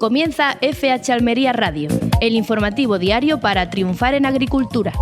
Comienza FH Almería Radio, el informativo diario para triunfar en agricultura.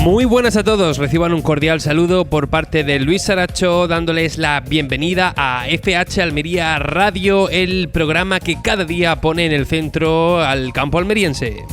Muy buenas a todos, reciban un cordial saludo por parte de Luis Saracho, dándoles la bienvenida a FH Almería Radio, el programa que cada día pone en el centro al campo almeriense.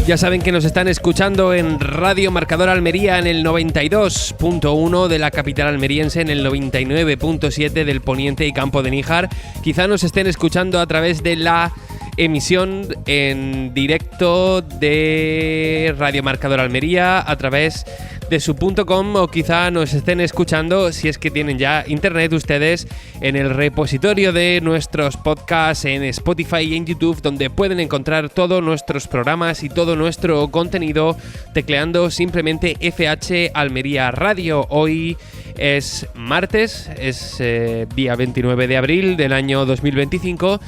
Ya saben que nos están escuchando en Radio Marcador Almería en el 92.1 de la capital almeriense, en el 99.7 del Poniente y Campo de Níjar. Quizá nos estén escuchando a través de la emisión en directo de Radio Marcador Almería a través de su .com, o quizá nos estén escuchando, si es que tienen ya internet ustedes, en el repositorio de nuestros podcasts en Spotify y en YouTube, donde pueden encontrar todos nuestros programas y todo nuestro contenido tecleando simplemente FH Almería Radio. Hoy es martes, es día 29 de abril del año 2025.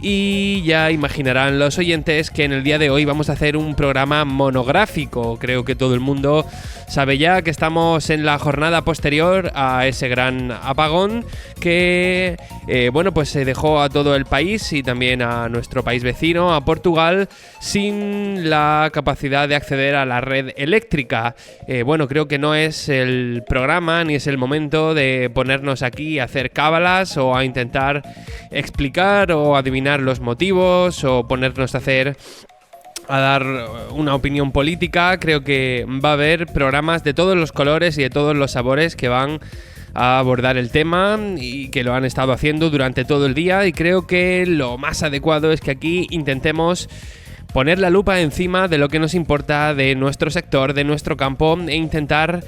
Y ya imaginarán los oyentes que en el día de hoy vamos a hacer un programa monográfico. Creo que todo el mundo sabe ya que estamos en la jornada posterior a ese gran apagón que, pues se dejó a todo el país y también a nuestro país vecino, a Portugal, sin la capacidad de acceder a la red eléctrica. Creo que no es el programa ni es el momento de ponernos aquí a hacer cábalas o a intentar explicar o adivinar los motivos o ponernos a dar una opinión política. Creo que va a haber programas de todos los colores y de todos los sabores que van a abordar el tema y que lo han estado haciendo durante todo el día, y creo que lo más adecuado es que aquí intentemos poner la lupa encima de lo que nos importa, de nuestro sector, de nuestro campo, e intentar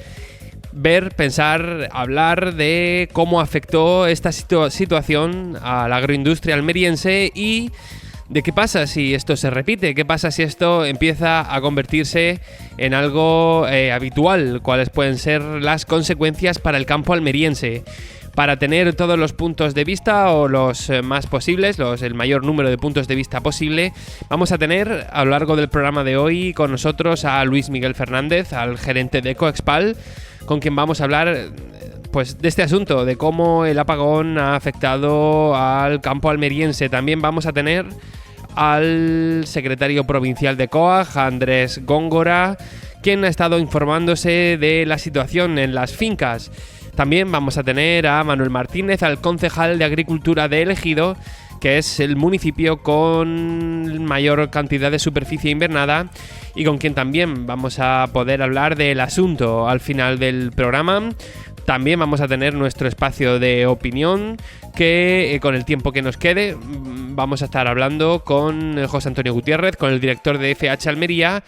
ver, pensar, hablar de cómo afectó esta situación a la agroindustria almeriense y de qué pasa si esto se repite, qué pasa si esto empieza a convertirse en algo habitual, cuáles pueden ser las consecuencias para el campo almeriense. Para tener todos los puntos de vista, o los más posibles, el mayor número de puntos de vista posible, vamos a tener a lo largo del programa de hoy con nosotros a Luis Miguel Fernández, al gerente de Coexpal, con quien vamos a hablar de este asunto, de cómo el apagón ha afectado al campo almeriense. También vamos a tener al secretario provincial de COAG, Andrés Góngora, quien ha estado informándose de la situación en las fincas. También vamos a tener a Manuel Martínez, al concejal de Agricultura de El Ejido, que es el municipio con mayor cantidad de superficie invernada y con quien también vamos a poder hablar del asunto al final del programa. También vamos a tener nuestro espacio de opinión que con el tiempo que nos quede vamos a estar hablando con José Antonio Gutiérrez, con el director de FH Almería,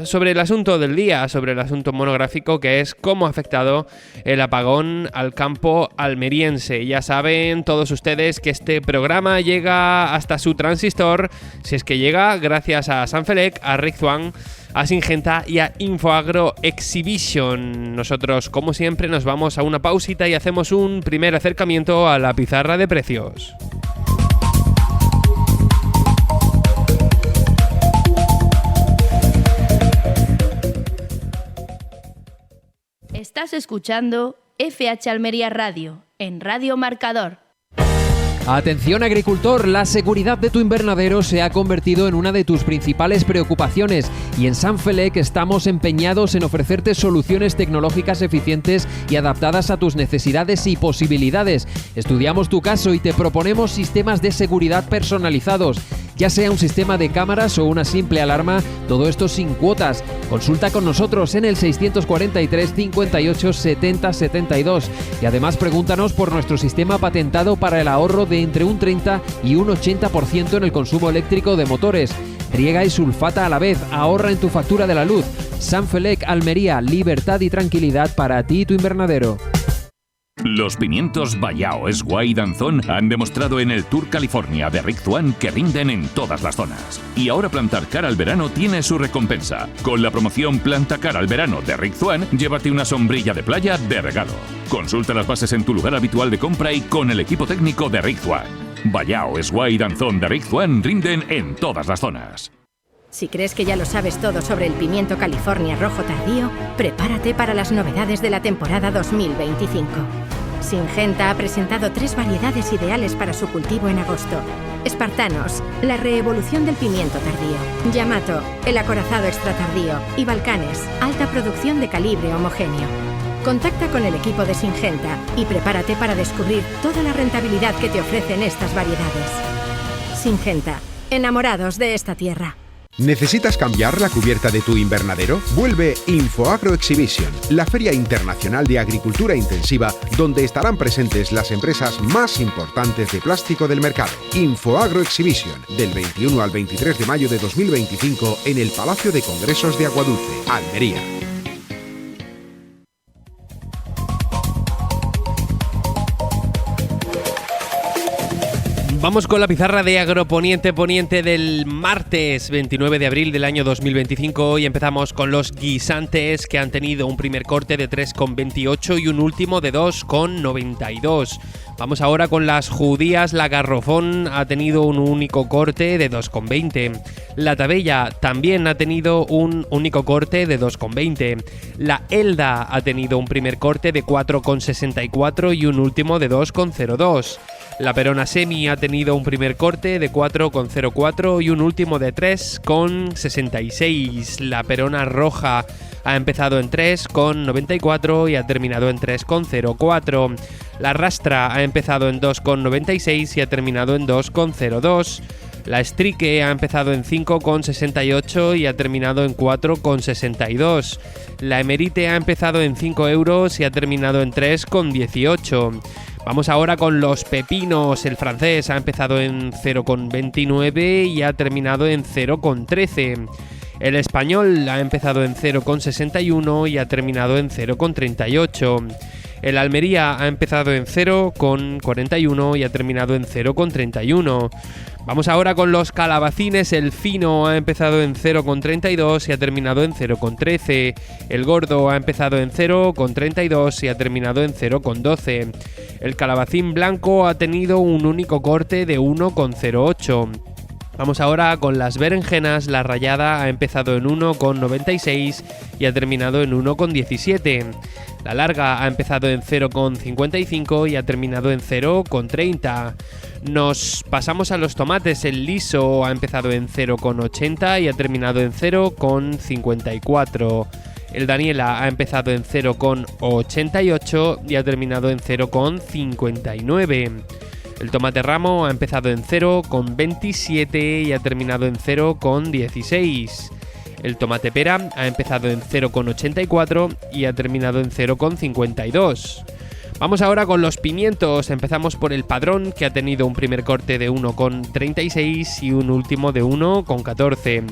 sobre el asunto del día, sobre el asunto monográfico, que es cómo ha afectado el apagón al campo almeriense. Ya saben todos ustedes que este programa llega hasta su transistor, si es que llega, gracias a Sanfelec, a Rizwan, a Singenta y a Infoagro Exhibition. Nosotros, como siempre, nos vamos a una pausita y hacemos un primer acercamiento a la pizarra de precios. Estás escuchando FH Almería Radio, en Radio Marcador. Atención agricultor, la seguridad de tu invernadero se ha convertido en una de tus principales preocupaciones y en Sanfelec estamos empeñados en ofrecerte soluciones tecnológicas eficientes y adaptadas a tus necesidades y posibilidades. Estudiamos tu caso y te proponemos sistemas de seguridad personalizados. Ya sea un sistema de cámaras o una simple alarma, todo esto sin cuotas. Consulta con nosotros en el 643 58 70 72 y además pregúntanos por nuestro sistema patentado para el ahorro de entre un 30 y un 80% en el consumo eléctrico de motores. Riega y sulfata a la vez, ahorra en tu factura de la luz. Sanfelec Almería, libertad y tranquilidad para ti y tu invernadero. Los pimientos Vallao, Esguay y Danzón han demostrado en el Tour California de Rick Zwan que rinden en todas las zonas. Y ahora plantar cara al verano tiene su recompensa. Con la promoción Planta cara al verano de Rick Zwan, llévate una sombrilla de playa de regalo. Consulta las bases en tu lugar habitual de compra y con el equipo técnico de Rick Zwan. Vallao, Esguay y Danzón de Rick Zwan rinden en todas las zonas. Si crees que ya lo sabes todo sobre el pimiento California rojo tardío, prepárate para las novedades de la temporada 2025. Syngenta ha presentado 3 variedades ideales para su cultivo en agosto. Espartanos, la reevolución del pimiento tardío. Yamato, el acorazado extra tardío. Y Balcanes, alta producción de calibre homogéneo. Contacta con el equipo de Syngenta y prepárate para descubrir toda la rentabilidad que te ofrecen estas variedades. Syngenta, enamorados de esta tierra. ¿Necesitas cambiar la cubierta de tu invernadero? Vuelve InfoAgro Exhibition, la feria internacional de agricultura intensiva, donde estarán presentes las empresas más importantes de plástico del mercado. InfoAgro Exhibition, del 21 al 23 de mayo de 2025 en el Palacio de Congresos de Aguadulce, Almería. Vamos con la pizarra de Agroponiente Poniente del martes 29 de abril del año 2025. Hoy empezamos con los guisantes, que han tenido un primer corte de 3,28 y un último de 2,92. Vamos ahora con las judías. La garrofón ha tenido un único corte de 2,20. La tabella también ha tenido un único corte de 2,20. La elda ha tenido un primer corte de 4,64 y un último de 2,02. La perona semi ha tenido un primer corte de 4,04 y un último de 3,66. La perona roja ha empezado en 3,94 y ha terminado en 3,04. La rastra ha empezado en 2,96 y ha terminado en 2,02. La Strike ha empezado en 5,68 y ha terminado en 4,62. La Emerite ha empezado en 5 euros y ha terminado en 3,18. Vamos ahora con los pepinos. El francés ha empezado en 0,29 y ha terminado en 0,13. El español ha empezado en 0,61 y ha terminado en 0,38. El Almería ha empezado en 0,41 y ha terminado en 0,31. Vamos ahora con los calabacines. El fino ha empezado en 0,32 y ha terminado en 0,13. El gordo ha empezado en 0,32 y ha terminado en 0,12. El calabacín blanco ha tenido un único corte de 1,08. Vamos ahora con las berenjenas. La rallada ha empezado en 1,96 y ha terminado en 1,17. La larga ha empezado en 0,55 y ha terminado en 0,30. Nos pasamos a los tomates. El liso ha empezado en 0,80 y ha terminado en 0,54. El Daniela ha empezado en 0,88 y ha terminado en 0,59. El tomate ramo ha empezado en 0,27 y ha terminado en 0,16. El tomate pera ha empezado en 0,84 y ha terminado en 0,52. Vamos ahora con los pimientos. Empezamos por el padrón, que ha tenido un primer corte de 1,36 y un último de 1,14.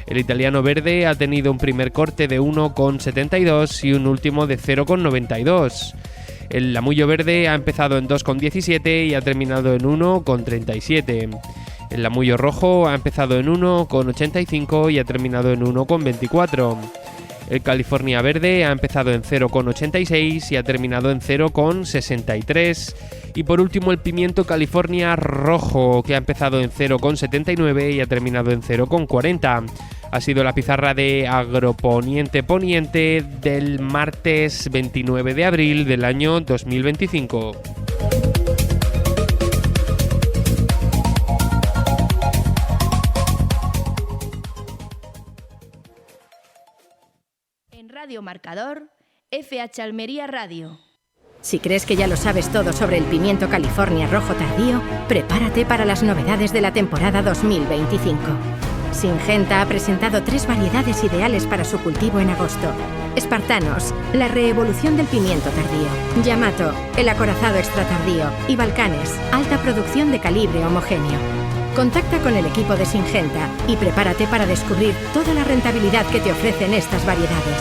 El italiano verde ha tenido un primer corte de 1,72 y un último de 0,92. El lamullo verde ha empezado en 2,17 y ha terminado en 1,37. El lamullo rojo ha empezado en 1,85 y ha terminado en 1,24. El California verde ha empezado en 0,86 y ha terminado en 0,63. Y por último el pimiento California rojo, que ha empezado en 0,79 y ha terminado en 0,40. Ha sido la pizarra de Agroponiente Poniente del martes 29 de abril del año 2025. En Radio Marcador, FH Almería Radio. Si crees que ya lo sabes todo sobre el pimiento California rojo tardío, prepárate para las novedades de la temporada 2025. Syngenta ha presentado 3 variedades ideales para su cultivo en agosto. Espartanos, la reevolución del pimiento tardío. Yamato, el acorazado extra tardío. Y Balcanes, alta producción de calibre homogéneo. Contacta con el equipo de Syngenta y prepárate para descubrir toda la rentabilidad que te ofrecen estas variedades.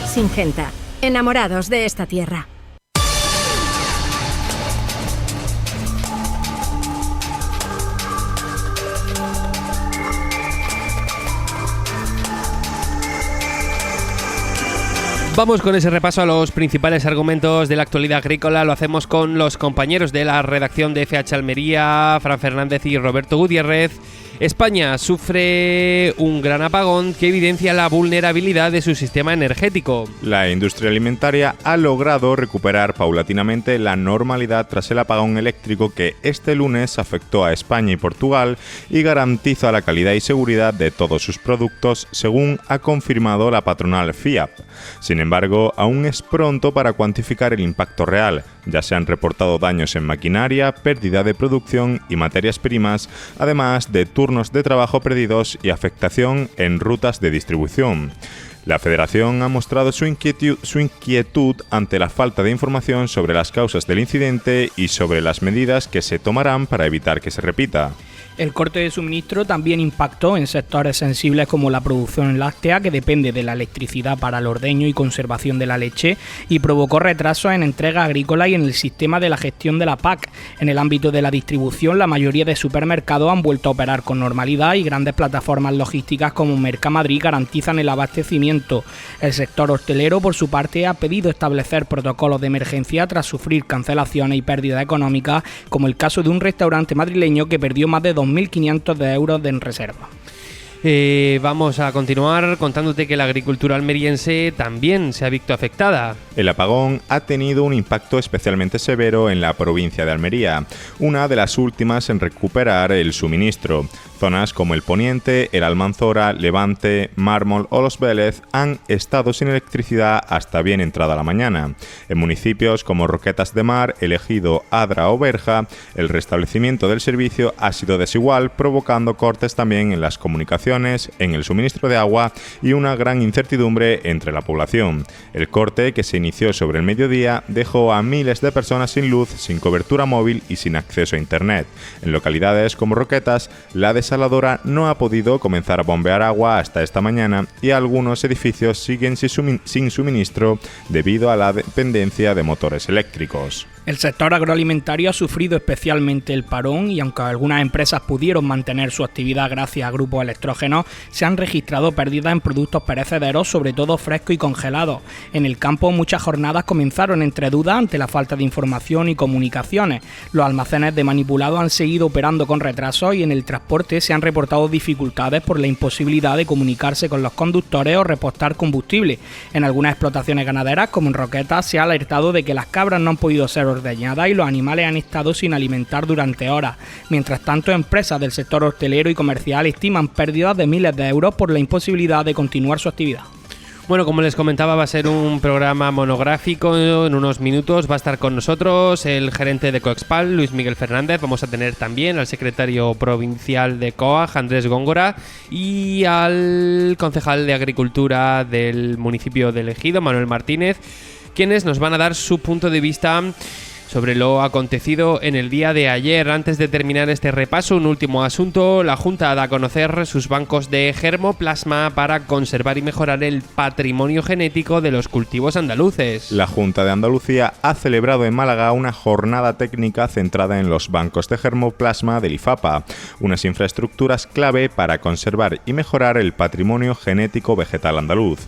Syngenta, enamorados de esta tierra. Vamos con ese repaso a los principales argumentos de la actualidad agrícola. Lo hacemos con los compañeros de la redacción de FH Almería, Fran Fernández y Roberto Gutiérrez. España sufre un gran apagón que evidencia la vulnerabilidad de su sistema energético. La industria alimentaria ha logrado recuperar paulatinamente la normalidad tras el apagón eléctrico que este lunes afectó a España y Portugal y garantiza la calidad y seguridad de todos sus productos, según ha confirmado la patronal FIAP. Sin embargo, aún es pronto para cuantificar el impacto real. Ya se han reportado daños en maquinaria, pérdida de producción y materias primas, además de turnos de trabajo perdidos y afectación en rutas de distribución. La Federación ha mostrado su inquietud ante la falta de información sobre las causas del incidente y sobre las medidas que se tomarán para evitar que se repita. El corte de suministro también impactó en sectores sensibles como la producción láctea, que depende de la electricidad para el ordeño y conservación de la leche, y provocó retrasos en entrega agrícola y en el sistema de la gestión de la PAC. En el ámbito de la distribución, la mayoría de supermercados han vuelto a operar con normalidad y grandes plataformas logísticas como Mercamadrid garantizan el abastecimiento. El sector hostelero, por su parte, ha pedido establecer protocolos de emergencia tras sufrir cancelaciones y pérdidas económicas, como el caso de un restaurante madrileño que perdió más de 2.500 euros en reserva. Vamos a continuar contándote que la agricultura almeriense también se ha visto afectada. El apagón ha tenido un impacto especialmente severo en la provincia de Almería, una de las últimas en recuperar el suministro. Zonas como el Poniente, el Almanzora, Levante, Mármol o Los Vélez han estado sin electricidad hasta bien entrada la mañana. En municipios como Roquetas de Mar, El Ejido, Adra o Berja, el restablecimiento del servicio ha sido desigual, provocando cortes también en las comunicaciones, en el suministro de agua y una gran incertidumbre entre la población. El corte, que se inició sobre el mediodía, dejó a miles de personas sin luz, sin cobertura móvil y sin acceso a internet. En localidades como Roquetas, la desaladora no ha podido comenzar a bombear agua hasta esta mañana y algunos edificios siguen sin suministro debido a la dependencia de motores eléctricos. El sector agroalimentario ha sufrido especialmente el parón y aunque algunas empresas pudieron mantener su actividad gracias a grupos electrógenos, se han registrado pérdidas en productos perecederos, sobre todo frescos y congelados. En el campo muchas jornadas comenzaron entre dudas ante la falta de información y comunicaciones. Los almacenes de manipulado han seguido operando con retraso y en el transporte se han reportado dificultades por la imposibilidad de comunicarse con los conductores o repostar combustible. En algunas explotaciones ganaderas, como en Roquetas, se ha alertado de que las cabras no han podido ser ordeñadas y los animales han estado sin alimentar durante horas. Mientras tanto, empresas del sector hostelero y comercial estiman pérdidas de miles de euros por la imposibilidad de continuar su actividad. Bueno, como les comentaba, va a ser un programa monográfico. En unos minutos va a estar con nosotros el gerente de Coexpal, Luis Miguel Fernández. Vamos a tener también al secretario provincial de COAG, Andrés Góngora, y al concejal de Agricultura del municipio de El Ejido, Manuel Martínez, quienes nos van a dar su punto de vista sobre lo acontecido en el día de ayer. Antes de terminar este repaso, un último asunto. La Junta da a conocer sus bancos de germoplasma para conservar y mejorar el patrimonio genético de los cultivos andaluces. La Junta de Andalucía ha celebrado en Málaga una jornada técnica centrada en los bancos de germoplasma del IFAPA, unas infraestructuras clave para conservar y mejorar el patrimonio genético vegetal andaluz.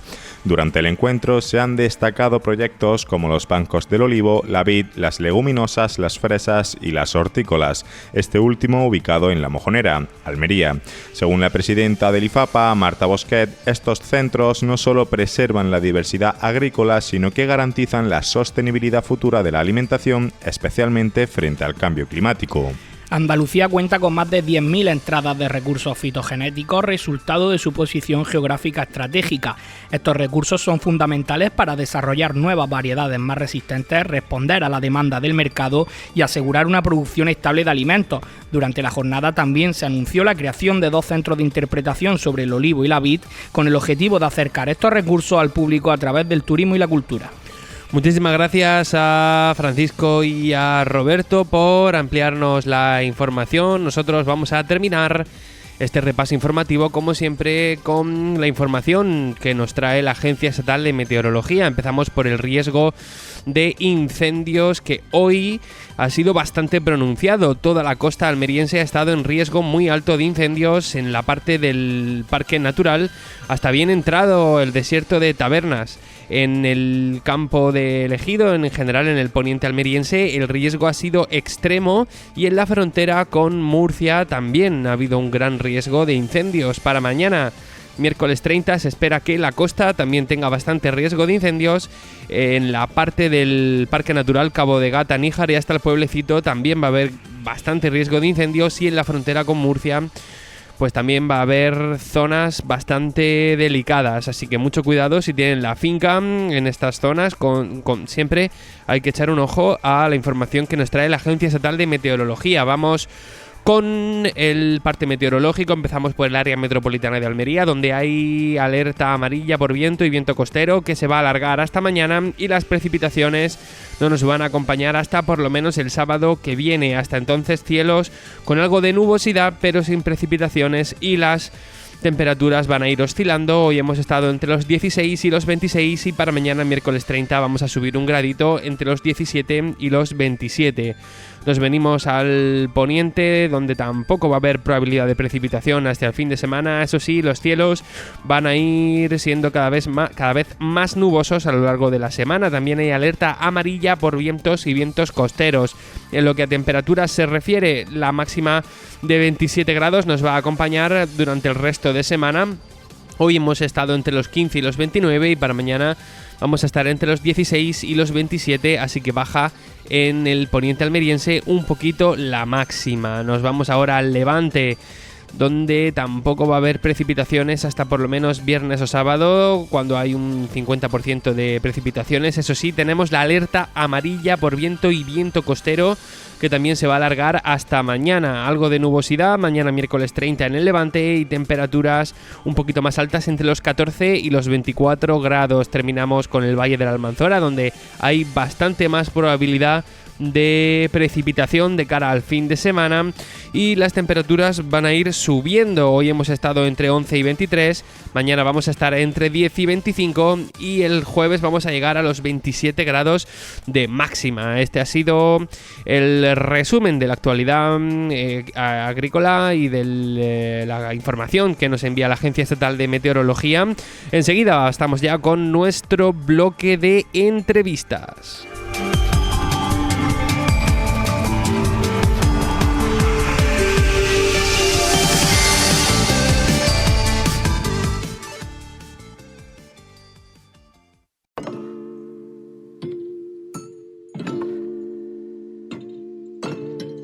Durante el encuentro se han destacado proyectos como los bancos del olivo, la vid, las leguminosas, las fresas y las hortícolas, este último ubicado en La Mojonera, Almería. Según la presidenta del IFAPA, Marta Bosquet, estos centros no solo preservan la diversidad agrícola, sino que garantizan la sostenibilidad futura de la alimentación, especialmente frente al cambio climático. Andalucía cuenta con más de 10.000 entradas de recursos fitogenéticos, resultado de su posición geográfica estratégica. Estos recursos son fundamentales para desarrollar nuevas variedades más resistentes, responder a la demanda del mercado y asegurar una producción estable de alimentos. Durante la jornada también se anunció la creación de 2 centros de interpretación sobre el olivo y la vid, con el objetivo de acercar estos recursos al público a través del turismo y la cultura. Muchísimas gracias a Francisco y a Roberto por ampliarnos la información. Nosotros vamos a terminar este repaso informativo, como siempre, con la información que nos trae la Agencia Estatal de Meteorología. Empezamos por el riesgo de incendios que hoy ha sido bastante pronunciado. Toda la costa almeriense ha estado en riesgo muy alto de incendios en la parte del parque natural, hasta bien entrado el desierto de Tabernas. En el campo de Ejido, en general en el poniente almeriense, el riesgo ha sido extremo, y en la frontera con Murcia también ha habido un gran riesgo de incendios. Para mañana, miércoles 30, se espera que la costa también tenga bastante riesgo de incendios. En la parte del Parque Natural Cabo de Gata, Níjar y hasta el pueblecito también va a haber bastante riesgo de incendios, y en la frontera con Murcia pues también va a haber zonas bastante delicadas, así que mucho cuidado si tienen la finca en estas zonas. Siempre hay que echar un ojo a la información que nos trae la Agencia Estatal de Meteorología. Vamos con el parte meteorológico. Empezamos por el área metropolitana de Almería, donde hay alerta amarilla por viento y viento costero, que se va a alargar hasta mañana, y las precipitaciones no nos van a acompañar hasta por lo menos el sábado que viene. Hasta entonces, cielos con algo de nubosidad pero sin precipitaciones, y las temperaturas van a ir oscilando. Hoy hemos estado entre los 16 y los 26, y para mañana, miércoles 30, vamos a subir un gradito entre los 17 y los 27. Nos venimos al poniente, donde tampoco va a haber probabilidad de precipitación hasta el fin de semana. Eso sí, los cielos van a ir siendo cada vez más nubosos a lo largo de la semana. También hay alerta amarilla por vientos y vientos costeros. En lo que a temperaturas se refiere, la máxima de 27 grados nos va a acompañar durante el resto de semana. Hoy hemos estado entre los 15 y los 29, y para mañana vamos a estar entre los 16 y los 27, así que baja en el poniente almeriense un poquito la máxima. Nos vamos ahora al levante, donde tampoco va a haber precipitaciones hasta por lo menos viernes o sábado, cuando hay un 50% de precipitaciones. Eso sí, tenemos la alerta amarilla por viento y viento costero, que también se va a alargar hasta mañana. Algo de nubosidad mañana, miércoles 30, en el levante, y temperaturas un poquito más altas entre los 14 y los 24 grados. Terminamos con el Valle de la Almanzora, donde hay bastante más probabilidad de precipitación de cara al fin de semana, y las temperaturas van a ir subiendo. Hoy hemos estado entre 11 y 23, mañana vamos a estar entre 10 y 25, y el jueves vamos a llegar a los 27 grados de máxima. Este ha sido el resumen de la actualidad agrícola y de la información que nos envía la Agencia Estatal de Meteorología. Enseguida estamos ya con nuestro bloque de entrevistas.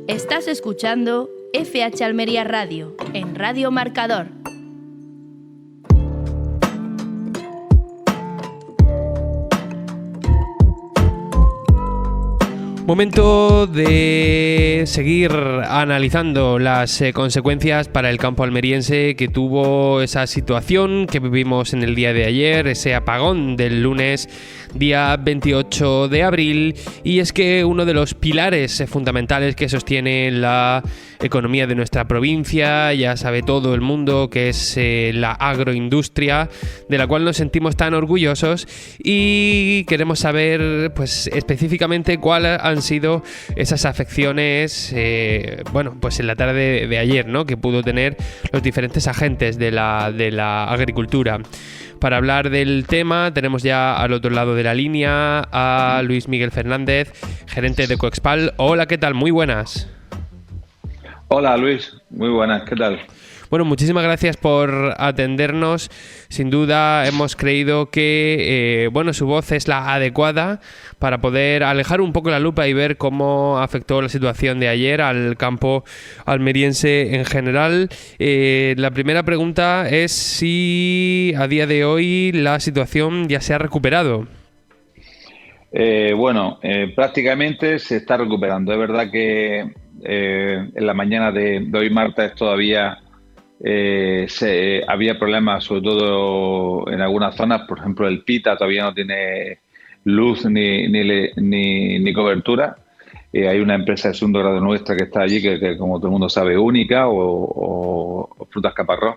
Estás escuchando FH Almería Radio, en Radio Marcador. Momento de seguir analizando las consecuencias para el campo almeriense que tuvo esa situación que vivimos en el día de ayer, ese apagón del lunes día 28 de abril. Y es que uno de los pilares fundamentales que sostiene la economía de nuestra provincia, ya sabe todo el mundo, que es la agroindustria, de la cual nos sentimos tan orgullosos, y queremos saber pues específicamente cuáles han sido esas afecciones pues en la tarde de ayer, ¿no?, que pudo tener los diferentes agentes de la agricultura. Para hablar del tema tenemos ya al otro lado de la línea a Luis Miguel Fernández, gerente de Coexpal. Hola, ¿qué tal? Muy buenas. Hola Luis, muy buenas, ¿qué tal? Bueno, muchísimas gracias por atendernos. Sin duda hemos creído que su voz es la adecuada para poder alejar un poco la lupa y ver cómo afectó la situación de ayer al campo almeriense en general. La primera pregunta es si a día de hoy la situación ya se ha recuperado. Prácticamente se está recuperando. Es verdad que en la mañana de hoy martes todavía había problemas, sobre todo en algunas zonas. Por ejemplo, el Pita todavía no tiene luz ni cobertura. Hay una empresa de segundo grado nuestra que está allí, que como todo el mundo sabe, Única o Frutas Caparrós.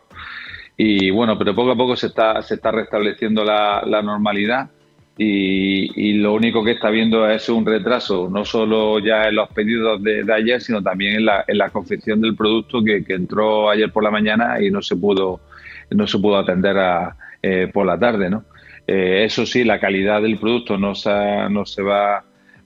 Y bueno, pero poco a poco se está restableciendo la normalidad. y lo único que está viendo es un retraso, no solo ya en los pedidos de ayer, sino también en la confección del producto que entró ayer por la mañana y no se pudo atender por la tarde, ¿no? Eso sí, la calidad del producto no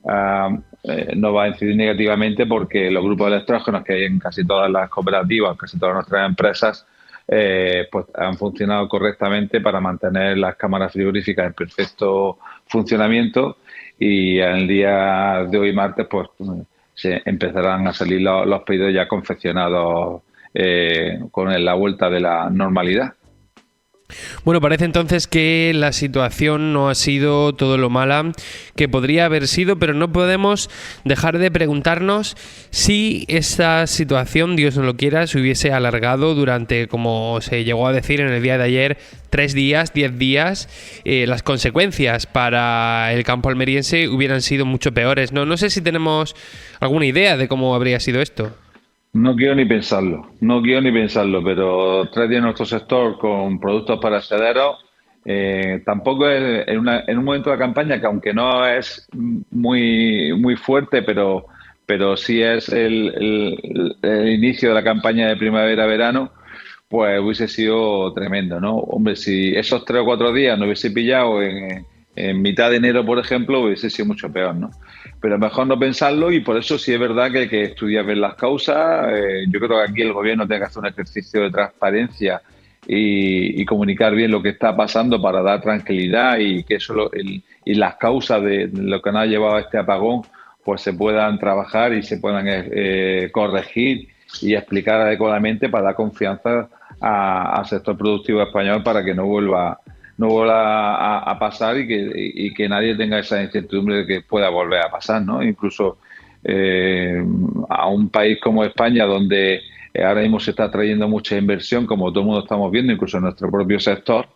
va a incidir negativamente, porque los grupos de electrógenos que hay en casi todas las cooperativas, casi todas nuestras empresas, pues han funcionado correctamente para mantener las cámaras frigoríficas en perfecto funcionamiento, y en el día de hoy, martes, pues se empezarán a salir los pedidos ya confeccionados con la vuelta de la normalidad. Bueno, parece entonces que la situación no ha sido todo lo mala que podría haber sido, pero no podemos dejar de preguntarnos si esta situación, Dios no lo quiera, se hubiese alargado durante, como se llegó a decir en el día de ayer, 3 días, 10 días, las consecuencias para el campo almeriense hubieran sido mucho peores. No sé si tenemos alguna idea de cómo habría sido esto. No quiero ni pensarlo, pero 3 días en nuestro sector con productos perecederos, tampoco es en un momento de la campaña que, aunque no es muy fuerte, pero sí es el inicio de la campaña de primavera-verano, pues hubiese sido tremendo, ¿no? Hombre, si esos 3 o 4 días no hubiese pillado en mitad de enero, por ejemplo, hubiese sido mucho peor, ¿no? Pero mejor no pensarlo, y por eso sí es verdad que hay que estudiar bien las causas. Yo creo que aquí el gobierno tiene que hacer un ejercicio de transparencia y comunicar bien lo que está pasando para dar tranquilidad, y que y las causas de lo que nos ha llevado a este apagón pues se puedan trabajar y se puedan corregir y explicar adecuadamente, para dar confianza al sector productivo español, para que no vuelva a pasar y que nadie tenga esa incertidumbre de que pueda volver a pasar, ¿no? Incluso a un país como España, donde ahora mismo se está trayendo mucha inversión, como todo el mundo estamos viendo, incluso en nuestro propio sector,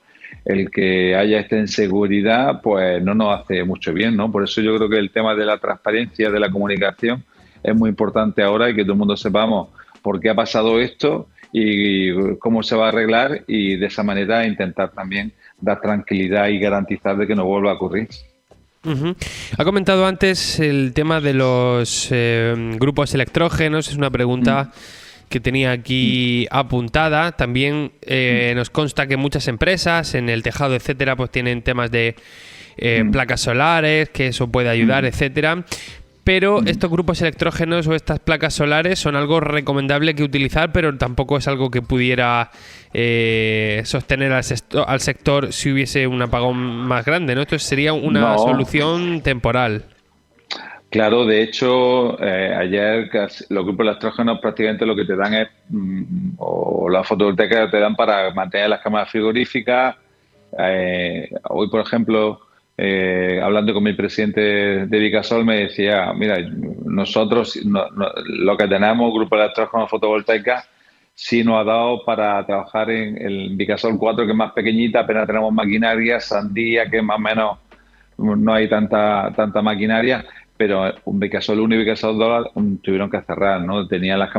el que haya esta inseguridad pues no nos hace mucho bien, ¿no? Por eso yo creo que el tema de la transparencia, de la comunicación, es muy importante ahora, y que todo el mundo sepamos por qué ha pasado esto y cómo se va a arreglar, y de esa manera intentar también dar tranquilidad y garantizar de que no vuelva a ocurrir. Uh-huh. Ha comentado antes el tema de los grupos electrógenos. Es una pregunta que tenía aquí apuntada. También nos consta que muchas empresas en el tejado, etcétera, pues tienen temas de placas solares, que eso puede ayudar, etcétera. Pero estos grupos electrógenos o estas placas solares son algo recomendable que utilizar, pero tampoco es algo que pudiera sostener al sector si hubiese un apagón más grande, ¿no? Esto sería una solución temporal. Claro, de hecho, ayer los grupos electrógenos prácticamente lo que te dan es, o la fotovoltaica te dan para mantener las cámaras frigoríficas. Hoy, por ejemplo, hablando con mi presidente de Vicasol, me decía, mira, nosotros lo que tenemos, grupo electrógeno fotovoltaica, sí nos ha dado para trabajar en el Vicasol 4, que es más pequeñita, apenas tenemos maquinaria, Sandía, que más o menos no hay tanta maquinaria, pero un Vicasol 1 y Vicasol 2 tuvieron que cerrar, ¿no? Tenía los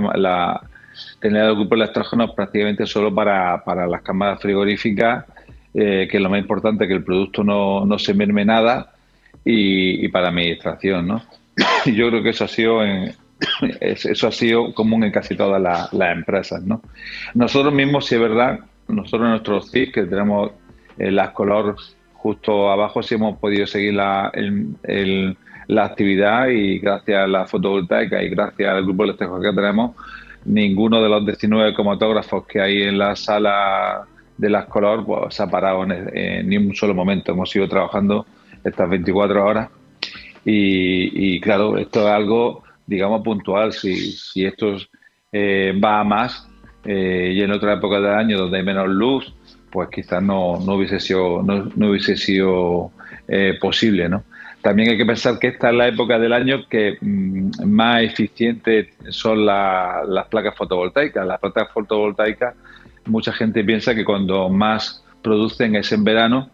grupos electrógenos prácticamente solo para las cámaras frigoríficas, que es lo más importante, que el producto no se merme nada, y para administración, ¿no? Y yo creo que eso ha sido común en casi todas las empresas, ¿no? Nosotros mismos, si es verdad, nosotros en nuestro CIF, que tenemos las color justo abajo, sí hemos podido seguir la actividad, y gracias a la fotovoltaica y gracias al grupo eléctrico que tenemos, ninguno de los 19 cromatógrafos que hay en la sala de las color pues se ha parado en ni un solo momento. Hemos ido trabajando estas 24 horas y claro, esto es algo, digamos, puntual. Si esto va a más y en otra época del año donde hay menos luz, pues quizás no hubiese sido posible, ¿no? También hay que pensar que esta es la época del año que más eficientes son las placas fotovoltaicas. Las placas fotovoltaicas, mucha gente piensa que cuando más producen es en verano,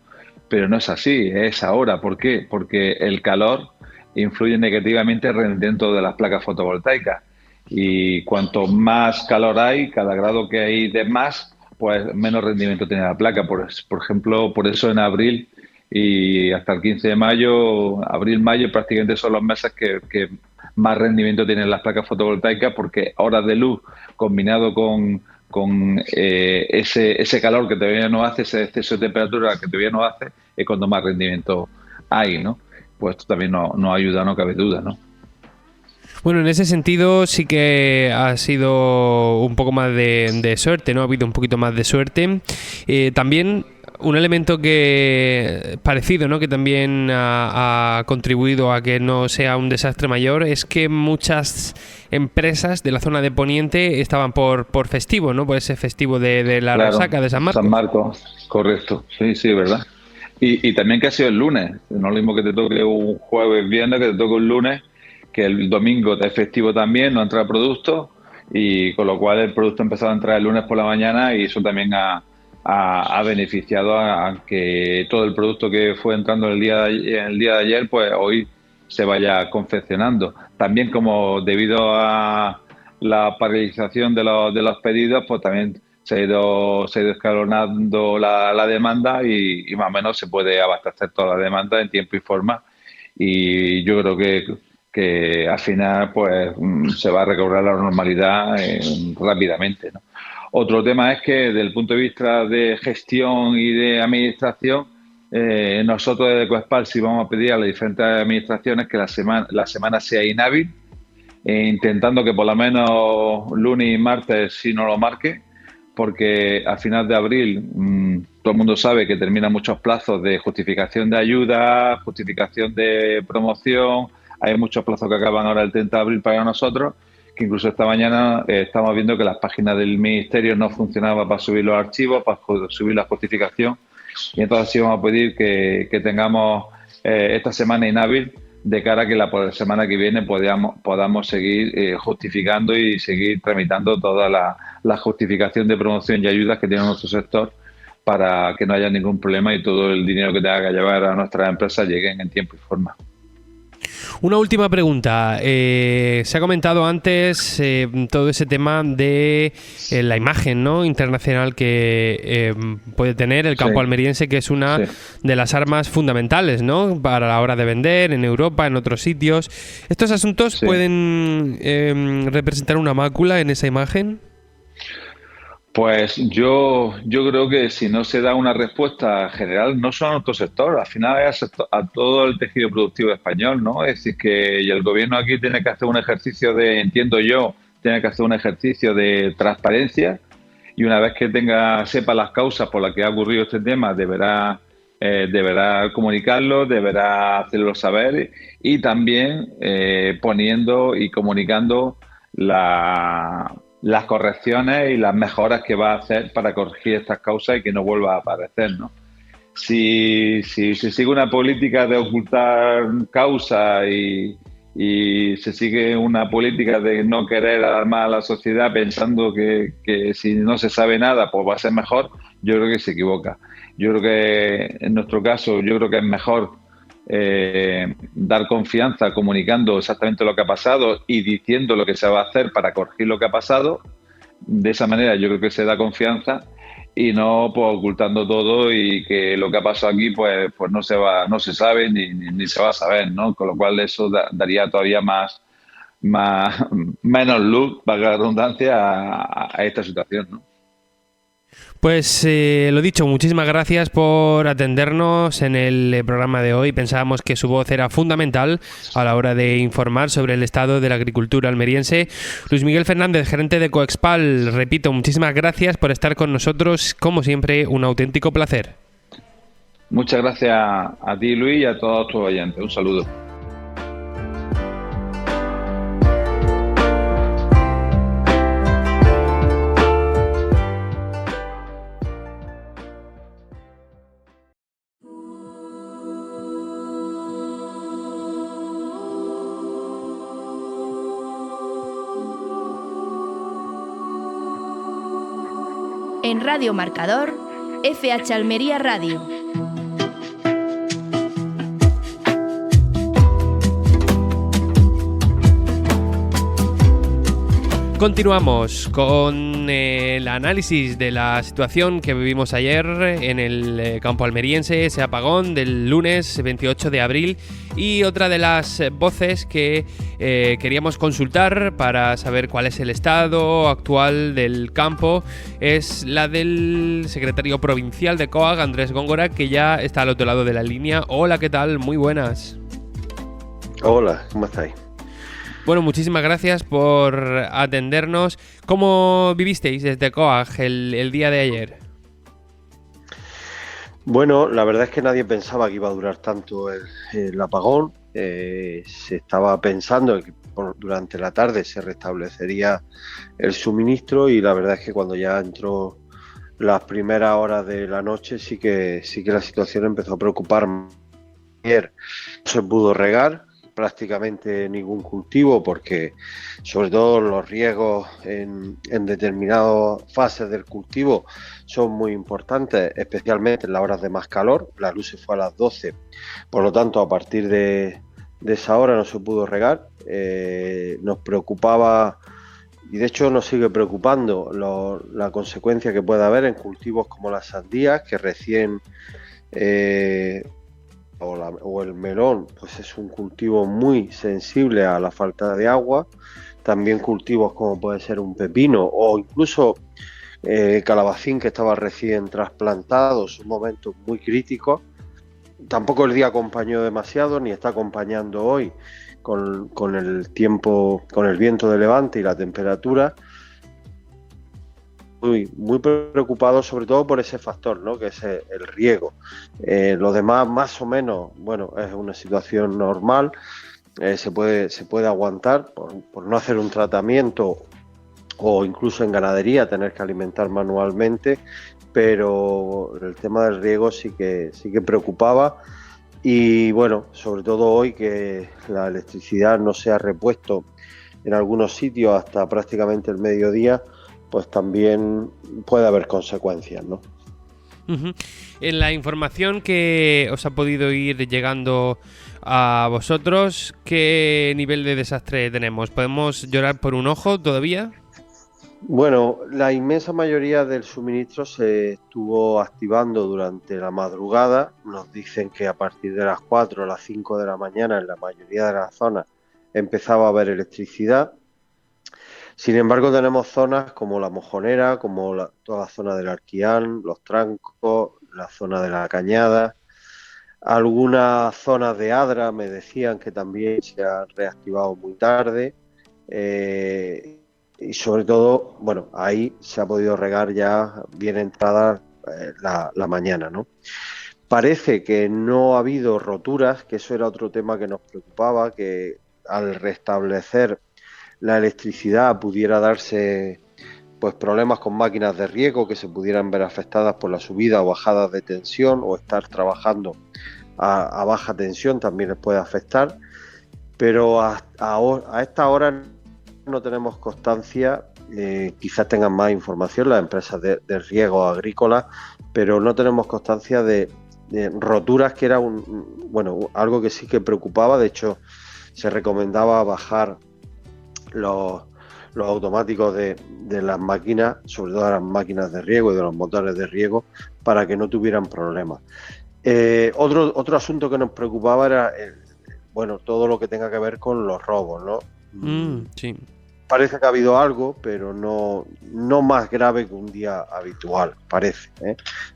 pero no es así, es ahora. ¿Por qué? Porque el calor influye negativamente en el rendimiento de las placas fotovoltaicas, y cuanto más calor hay, cada grado que hay de más, pues menos rendimiento tiene la placa. Por ejemplo, por eso en abril y hasta el 15 de mayo, abril-mayo, prácticamente son los meses que más rendimiento tienen las placas fotovoltaicas, porque horas de luz combinado con ese calor que todavía no hace, ese exceso de temperatura que todavía no hace, es cuando más rendimiento hay, ¿no? Pues esto también nos ayuda, no cabe duda, ¿no? Bueno, en ese sentido sí que ha sido un poco más de suerte, ¿no? Ha habido un poquito más de suerte. También un elemento que parecido, ¿no? Que también ha contribuido a que no sea un desastre mayor, es que muchas empresas de la zona de Poniente estaban por festivo, ¿no? Por ese festivo de la resaca de San Marcos. San Marcos, correcto. Sí, ¿verdad? Y también que ha sido el lunes. No es lo mismo que te toque un jueves, viernes, que te toque un lunes, que el domingo es festivo también, no entra producto, y con lo cual el producto empezó a entrar el lunes por la mañana, y eso también ha beneficiado a que todo el producto que fue entrando el día de ayer, pues hoy se vaya confeccionando. También, como debido a la paralización de los pedidos, pues también se ha ido escalonando la demanda, y más o menos se puede abastecer toda la demanda en tiempo y forma, y yo creo que al final pues se va a recobrar la normalidad rápidamente, ¿no? Otro tema es que, desde el punto de vista de gestión y de administración, nosotros desde Ecospal sí vamos a pedir a las diferentes administraciones que la semana sea inhábil, intentando que por lo menos lunes y martes sí no lo marque, porque a final de abril todo el mundo sabe que terminan muchos plazos de justificación de ayuda, justificación de promoción. Hay muchos plazos que acaban ahora el 30 de abril para nosotros, que incluso esta mañana estamos viendo que las páginas del Ministerio no funcionaban para subir los archivos, para subir la justificación, y entonces sí vamos a pedir que tengamos esta semana inhábil, de cara a que la semana que viene podamos seguir justificando y seguir tramitando toda la justificación de promoción y ayudas que tiene nuestro sector, para que no haya ningún problema y todo el dinero que tenga que llevar a nuestras empresas lleguen en tiempo y forma. Una última pregunta. Se ha comentado antes todo ese tema de la imagen, ¿no?, internacional que puede tener el campo almeriense, que es una de las armas fundamentales, ¿no?, para la hora de vender en Europa, en otros sitios. ¿Estos asuntos pueden representar una mácula en esa imagen? Pues yo creo que si no se da una respuesta general, no solo a nuestro sector, al final es a todo el tejido productivo español, ¿no? Es decir, que y el gobierno aquí tiene que hacer un ejercicio tiene que hacer un ejercicio de transparencia, y una vez que sepa las causas por las que ha ocurrido este tema, deberá comunicarlo, deberá hacerlo saber, y también poniendo y comunicando las correcciones y las mejoras que va a hacer para corregir estas causas y que no vuelva a aparecer, ¿no? Si sigue una política de ocultar causas y se sigue una política de no querer alarmar a la sociedad pensando que si no se sabe nada pues va a ser mejor, yo creo que se equivoca. Yo creo que en nuestro caso es mejor dar confianza comunicando exactamente lo que ha pasado y diciendo lo que se va a hacer para corregir lo que ha pasado. De esa manera yo creo que se da confianza, y no pues ocultando todo, y que lo que ha pasado aquí pues no se sabe ni se va a saber, ¿no? Con lo cual eso daría todavía menos luz, valga la redundancia, a esta situación, ¿no? Pues lo dicho, muchísimas gracias por atendernos en el programa de hoy. Pensábamos que su voz era fundamental a la hora de informar sobre el estado de la agricultura almeriense. Luis Miguel Fernández, gerente de Coexpal, repito, muchísimas gracias por estar con nosotros. Como siempre, un auténtico placer. Muchas gracias a ti, Luis, y a todos tus oyentes. Un saludo. En Radio Marcador, FH Almería Radio. Continuamos con el análisis de la situación que vivimos ayer en el campo almeriense, ese apagón del lunes 28 de abril, y otra de las voces que queríamos consultar para saber cuál es el estado actual del campo es la del secretario provincial de COAG, Andrés Góngora, que ya está al otro lado de la línea. Hola, ¿qué tal? Muy buenas. Hola, ¿cómo estáis? Bueno, muchísimas gracias por atendernos. ¿Cómo vivisteis desde COAG el día de ayer? Bueno, la verdad es que nadie pensaba que iba a durar tanto el apagón. Se estaba pensando que durante la tarde se restablecería el suministro, y la verdad es que cuando ya entró las primeras horas de la noche sí que la situación empezó a preocuparme. Ayer no se pudo regar prácticamente ningún cultivo, porque sobre todo los riegos en determinadas fases del cultivo son muy importantes, especialmente en las horas de más calor. La luz se fue a las 12, por lo tanto a partir de esa hora no se pudo regar. Nos preocupaba, y de hecho nos sigue preocupando, la consecuencia que puede haber en cultivos como las sandías, que recién o el melón, pues es un cultivo muy sensible a la falta de agua. También cultivos como puede ser un pepino o incluso calabacín, que estaba recién trasplantado, son momentos muy críticos. Tampoco el día acompañó demasiado, ni está acompañando hoy con el tiempo, con el viento de levante y la temperatura. Muy preocupado sobre todo por ese factor, ¿no?, que es el riego. Lo demás, más o menos, bueno, es una situación normal. Se puede aguantar por no hacer un tratamiento, o incluso en ganadería tener que alimentar manualmente, pero el tema del riego sí que preocupaba. Y bueno, sobre todo hoy, que la electricidad no se ha repuesto en algunos sitios hasta prácticamente el mediodía, pues también puede haber consecuencias, ¿no? Uh-huh. En la información que os ha podido ir llegando a vosotros, ¿qué nivel de desastre tenemos? ¿Podemos llorar por un ojo todavía? Bueno, la inmensa mayoría del suministro se estuvo activando durante la madrugada. Nos dicen que a partir de las 4 o las 5 de la mañana en la mayoría de las zonas empezaba a haber electricidad. Sin embargo, tenemos zonas como la Mojonera, como toda la zona del Arquián, los Trancos, la zona de la Cañada. Algunas zonas de Adra me decían que también se han reactivado muy tarde. Y sobre todo, bueno, ahí se ha podido regar ya bien entrada la mañana, ¿no? Parece que no ha habido roturas, que eso era otro tema que nos preocupaba, que al restablecer la electricidad pudiera darse pues problemas con máquinas de riego que se pudieran ver afectadas por la subida o bajada de tensión, o estar trabajando a baja tensión también les puede afectar. Pero a esta hora no tenemos constancia, quizás tengan más información las empresas de riego agrícola, pero no tenemos constancia de roturas, que era algo que sí que preocupaba. De hecho, se recomendaba bajar los automáticos de las máquinas, sobre todo de las máquinas de riego y de los motores de riego, para que no tuvieran problemas. Otro asunto que nos preocupaba era todo lo que tenga que ver con los robos, ¿no? Sí. Parece que ha habido algo, pero no más grave que un día habitual, parece,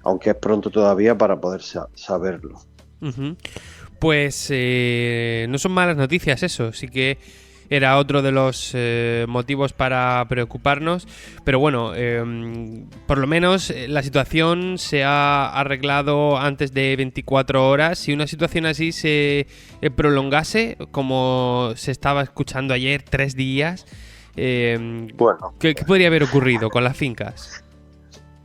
aunque es pronto todavía para poder saberlo. Uh-huh. Pues no son malas noticias eso, sí que era otro de los motivos para preocuparnos, pero bueno, por lo menos la situación se ha arreglado antes de 24 horas. Si una situación así se prolongase, como se estaba escuchando ayer, 3 días, ¿qué podría haber ocurrido con las fincas?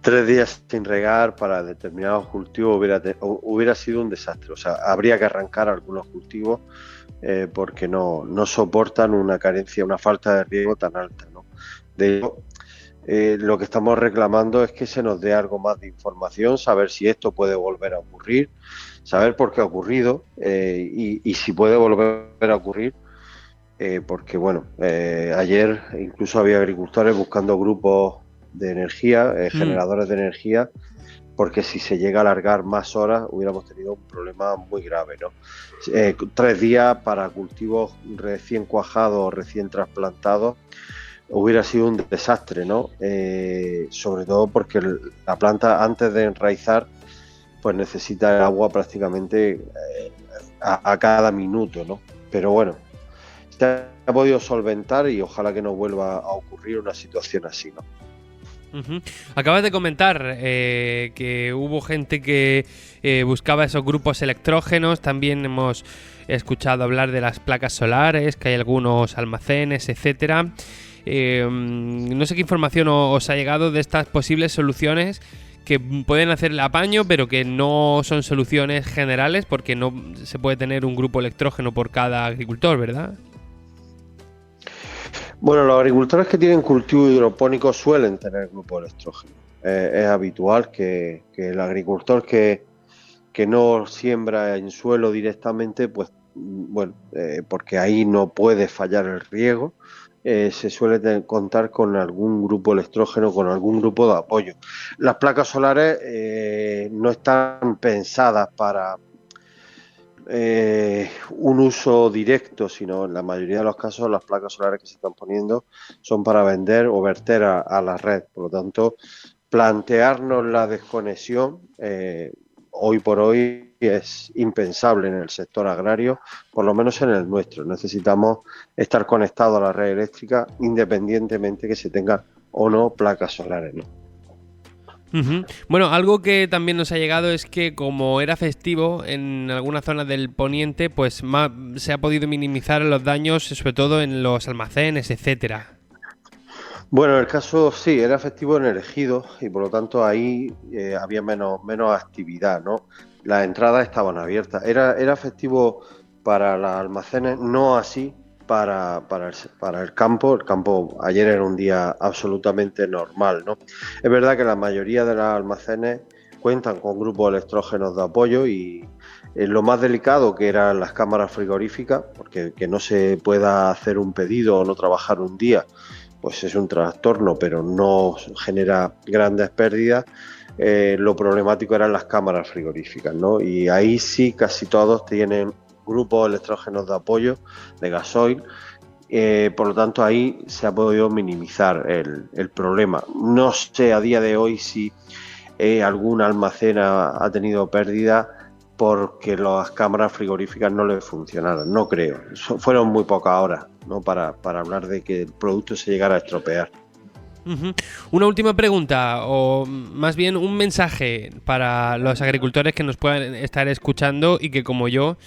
3 días sin regar para determinados cultivos hubiera sido un desastre. O sea, habría que arrancar algunos cultivos porque no soportan una carencia, una falta de riego tan alta, ¿no? De hecho, lo que estamos reclamando es que se nos dé algo más de información, saber si esto puede volver a ocurrir, saber por qué ha ocurrido y si puede volver a ocurrir, porque ayer incluso había agricultores buscando grupos energía, generadores de energía, porque si se llega a alargar más horas hubiéramos tenido un problema muy grave, ¿no? 3 días para cultivos recién cuajados, recién trasplantados, hubiera sido un desastre, ¿no? Sobre todo porque la planta, antes de enraizar, pues necesita el agua prácticamente a cada minuto, ¿no? Pero bueno, se ha podido solventar y ojalá que no vuelva a ocurrir una situación así, ¿no? Acabas de comentar que hubo gente que buscaba esos grupos electrógenos. También hemos escuchado hablar de las placas solares, que hay algunos almacenes, etcétera. No sé qué información os ha llegado de estas posibles soluciones que pueden hacer el apaño, pero que no son soluciones generales, porque no se puede tener un grupo electrógeno por cada agricultor, ¿verdad? Bueno, los agricultores que tienen cultivo hidropónico suelen tener grupo electrógeno. Es habitual que el agricultor que no siembra en suelo directamente, pues bueno, porque ahí no puede fallar el riego, se suele contar con algún grupo electrógeno, con algún grupo de apoyo. Las placas solares no están pensadas para un uso directo, sino en la mayoría de los casos las placas solares que se están poniendo son para vender o verter a la red. Por lo tanto, plantearnos la desconexión hoy por hoy es impensable en el sector agrario, por lo menos en el nuestro. Necesitamos estar conectados a la red eléctrica independientemente que se tengan o no placas solares, ¿no? Bueno, algo que también nos ha llegado es que como era festivo en algunas zonas del poniente, pues se ha podido minimizar los daños, sobre todo en los almacenes, etcétera. Bueno, el caso sí, era festivo en el ejido y por lo tanto ahí había menos actividad, ¿no? Las entradas estaban abiertas. Era festivo para los almacenes, no así para el campo. El campo ayer era un día absolutamente normal, ¿no? Es verdad que la mayoría de los almacenes cuentan con grupos electrógenos de apoyo y lo más delicado que eran las cámaras frigoríficas, porque que no se pueda hacer un pedido o no trabajar un día, pues es un trastorno, pero no genera grandes pérdidas. Lo problemático eran las cámaras frigoríficas, ¿no? Y ahí sí casi todos tienen grupos electrógenos de apoyo de gasoil, por lo tanto ahí se ha podido minimizar el problema. No sé a día de hoy si algún almacén ha tenido pérdida porque las cámaras frigoríficas no le funcionaron, no creo. Fueron muy pocas horas, ¿no? para hablar de que el producto se llegara a estropear. Una última pregunta, o más bien un mensaje para los agricultores que nos puedan estar escuchando y que como yo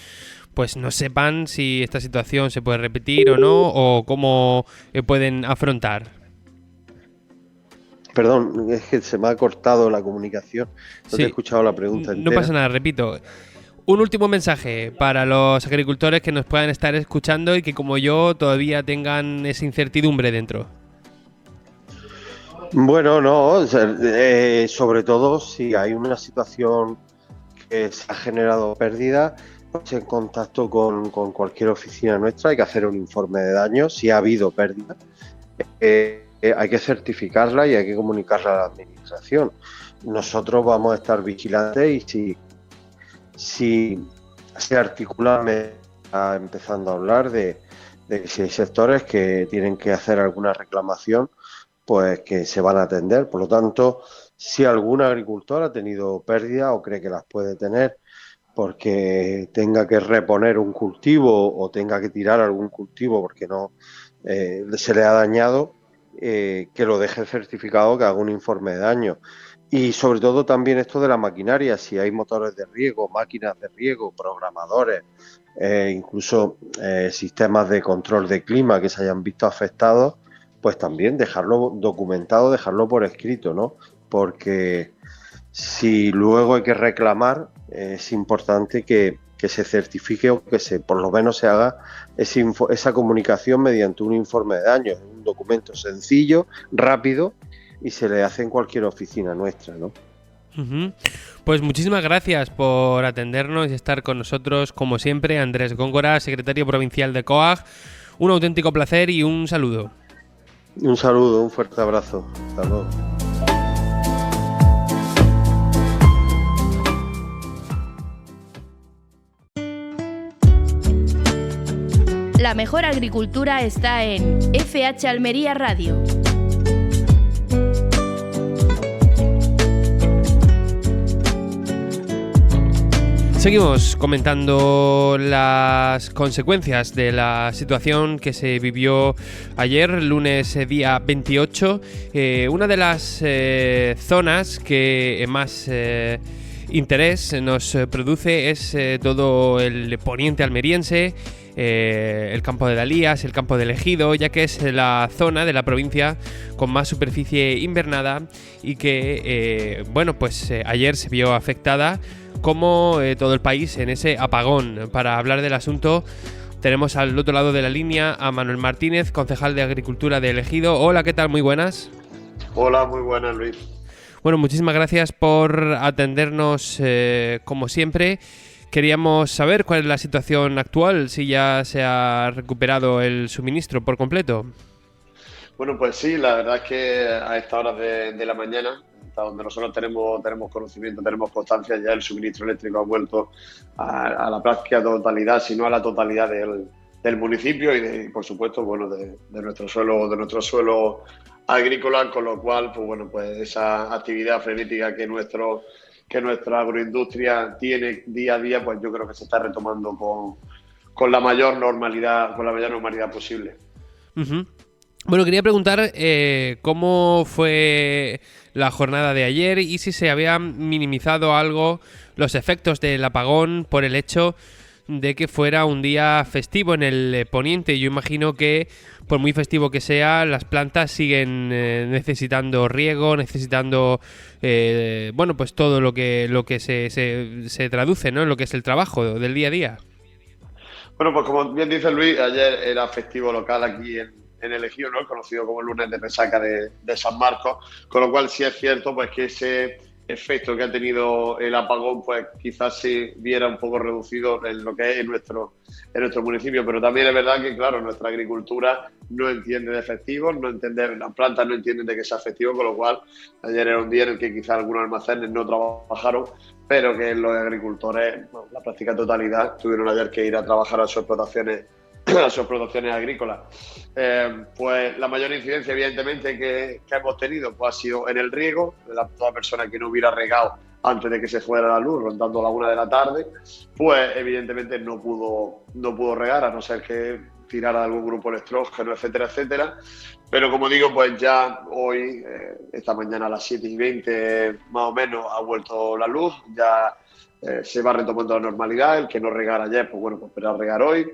pues no sepan si esta situación se puede repetir o no, o cómo pueden afrontar. Perdón, es que se me ha cortado la comunicación, no te he escuchado la pregunta entera. No pasa nada, repito. Un último mensaje para los agricultores que nos puedan estar escuchando y que como yo todavía tengan esa incertidumbre dentro. Bueno, no, sobre todo si hay una situación que se ha generado pérdida, pues en contacto con cualquier oficina nuestra hay que hacer un informe de daños. Si ha habido pérdida, hay que certificarla y hay que comunicarla a la administración. Nosotros vamos a estar vigilantes y si se articula, está empezando a hablar de que si hay sectores que tienen que hacer alguna reclamación, pues que se van a atender. Por lo tanto, si algún agricultor ha tenido pérdida o cree que las puede tener porque tenga que reponer un cultivo o tenga que tirar algún cultivo porque no se le ha dañado, que lo deje certificado, que haga un informe de daño. Y sobre todo también esto de la maquinaria, si hay motores de riego, máquinas de riego, programadores, incluso sistemas de control de clima que se hayan visto afectados, pues también dejarlo documentado, dejarlo por escrito, ¿no? Porque si luego hay que reclamar, es importante que se certifique o que por lo menos se haga esa comunicación mediante un informe de daños, un documento sencillo, rápido, y se le hace en cualquier oficina nuestra, ¿no? Pues muchísimas gracias por atendernos y estar con nosotros, como siempre, Andrés Góngora, secretario provincial de COAG. Un auténtico placer y un saludo. Un saludo, un fuerte abrazo. Hasta luego. La mejor agricultura está en FH Almería Radio. Seguimos comentando las consecuencias de la situación que se vivió ayer, lunes día 28. Una de las zonas que más interés nos produce es todo el poniente almeriense, el campo de Dalías, el campo de Ejido, ya que es la zona de la provincia con más superficie invernada y que, ayer se vio afectada como todo el país en ese apagón. Para hablar del asunto tenemos al otro lado de la línea a Manuel Martínez, concejal de Agricultura de Ejido. Hola, ¿qué tal? Muy buenas. Hola, muy buenas, Luis. Bueno, muchísimas gracias por atendernos como siempre. Queríamos saber cuál es la situación actual, si ya se ha recuperado el suministro por completo. Bueno, pues sí, la verdad es que a estas horas de la mañana, hasta donde nosotros tenemos conocimiento, tenemos constancia, ya el suministro eléctrico ha vuelto a la práctica totalidad, si no a la totalidad del municipio y por supuesto, de nuestro suelo agrícola, con lo cual, pues esa actividad frenética que nuestra agroindustria tiene día a día, pues yo creo que se está retomando con la mayor normalidad posible. Uh-huh. Bueno, quería preguntar cómo fue la jornada de ayer y si se habían minimizado algo los efectos del apagón por el hecho de que fuera un día festivo en el poniente. Yo imagino que, por muy festivo que sea, las plantas siguen necesitando riego, necesitando pues todo lo que se traduce, ¿no?, en lo que es el trabajo del día a día. Bueno, pues como bien dice Luis, ayer era festivo local aquí en el Ejido, ¿no?, conocido como el lunes de resaca de San Marcos, con lo cual sí es cierto pues que ese efecto que ha tenido el apagón pues quizás se viera un poco reducido en lo que es en nuestro municipio, pero también es verdad que, claro, nuestra agricultura no entiende de festivos, las plantas no entienden de que sea festivo, con lo cual ayer era un día en el que quizás algunos almacenes no trabajaron, pero que los agricultores, la práctica totalidad, tuvieron ayer que ir a trabajar a sus explotaciones agrícolas. Pues la mayor incidencia, evidentemente, que hemos tenido pues ha sido en el riego. Toda persona que no hubiera regado antes de que se fuera la luz, rondando la 1 de la tarde, pues evidentemente no pudo regar, a no ser que tirara de algún grupo electrógeno, etcétera, etcétera. Pero como digo, pues ya hoy, esta mañana a las 7:20 más o menos, ha vuelto la luz, ya se va retomando la normalidad. El que no regara ayer, pues esperar regar hoy.